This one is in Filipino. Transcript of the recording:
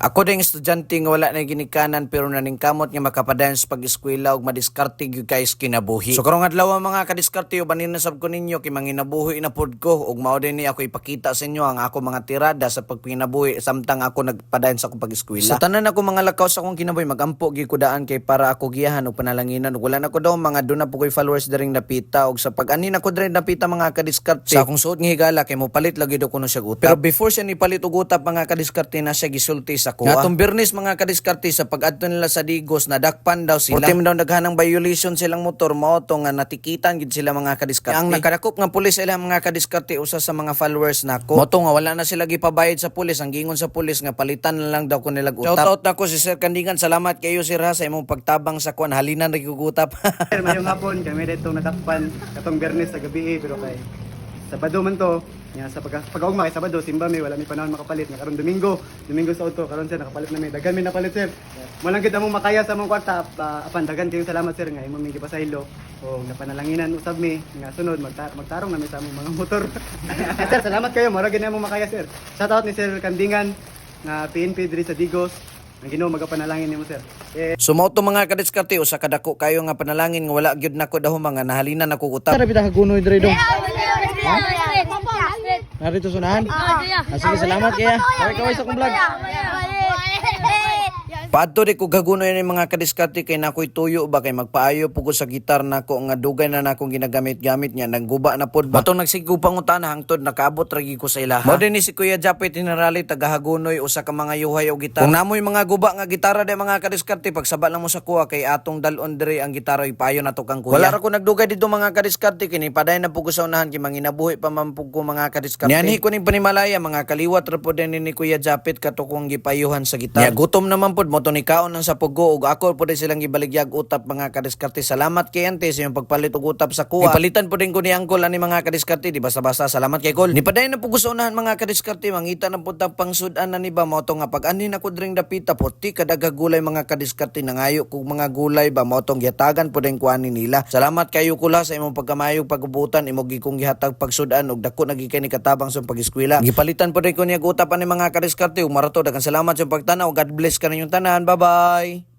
Ako ding estudyante nga wala na ginikanan pero naningkamot nga makapadayon sa pag-eskwela ug madiskarte gyud kay kinabuhi. So karong adlaw mga kadiskarte o banin na sab ko ninyo kay manginabuhi na pod ko ug mao din ni ako ipakita sa inyo ang ako mga tirada sa pagpinabuhi samtang ako nagpadayon sa akong pag-eskwela. Sa tanan ako mga lakaw sa akong kinabuhi magampo gyud ko daan kay para ako giyahan og panalanginan ug wala na ko daw mga duna po koy followers diring napita ug sa pag-ani na ko diring napita mga kadiskarte sa akong suot nga higala kay mo palit lagi daw kuno siya utap. Pero before siya ni palit og utap mga kadiskarte na siya gisulti sa kuha. Atong Bernes mga kadiskarte sa pag-adto nila sa Digos nadakpan daw sila. Putim daw daghanang violation silang motor mao to nga natikitan gid sila mga kadiskarte. Ang nakadakop nga pulis sila mga kadiskarte usa sa mga followers nako. Mao to nga wala na sila gipabayad sa pulis ang gingon sa pulis nga palitan na lang daw ko nilag utap. Shoutout nako si Sir Kandingan, salamat kayo Sir ha sa imong pagtabang sa kuan halinan ra gigugutap. Sir, mayong hapon kami dito natakpan katong Bernes sa gabi pero kay Sabado man to. Nga sa pag-ugma kay Sabado simba mi wala mi panahon makapalit nga karon Domingo sa auto karon sir nakapalit na mi daghan mi napalit sir. Mo lang gid among makaya sa among kwarta apan daghan kayo salamat sir nga imong mi gipasaylo o napanalanginan usab mi nga sunod magtarong na mi sa among mga motor. Sir salamat kayo mura gid among makaya sir. Shout out ni Sir Kandingan nga PNP diri sa Digos. Ang Ginoo magapanalangin nimo sir. So mao to mga kadiskarte usa ka dako kayo nga panalangin nga wala gyud nako daw mga nahalinan nako utap. Tara bitaw hagunoy diri dong. Narito sunahan? Sige, salamat kaya. Kaway sa kong vlog. Paadto di ko gagunoy ni mga kadiskarte kay nakoy tuyo ba kay magpaayo po ko sa gitar nako nga dugay na nakong ginagamit-gamit niya nagguba na pod ba. Matong nagsigo pangutana hangtod nakaabot ragi ko sa ilaha. Mo din ni si Kuya Japet Generali tagahagunoy usa ka mga yuhay o gitar. Kung namoy mga guba nga gitara de mga kadiskarte pagsaba lang mo sa kuha kay atong dalon diri ang gitara ipayo na to kang kuya. Wala ra ko nagdugay dito mga kadiskarte kini paday na po ko sa unahan kay manginabuhi pa man po ko mga kadiskarte. Nianhi ko ning panimalaya mga kaliwat ra po din ni Kuya Japet katukong gipayuhan sa gitar. Ya gutom naman pod mo to ni kaon ng sa pugo ug ako po din silang gibaligyag utap mga kadiskarte. Salamat kay ante sa imong pagpalit og utap sa kuha. Ipalitan po din ko ni Angkol ani mga kadiskarte di basta-basta salamat kay Kol. Ni paday na po ko sa unahan mga kadiskarte mangita na pud pangsudan na ni ba mo to nga pag ani na ko dring dapita puti kadaga gulay mga kadiskarte nangayo kog mga gulay ba mo tong gihatagan po din kuani nila. Salamat kayo kula sa imong pagkamayo pag-ubutan imo gikong gihatag pagsudan ug dako nagikay ni katabang sa pag-eskwela. Gipalitan po din ko niya utap ani mga kadiskarte ug marato daghang salamat sa pagtanaw. God bless kaninyong tanan. Bye-bye.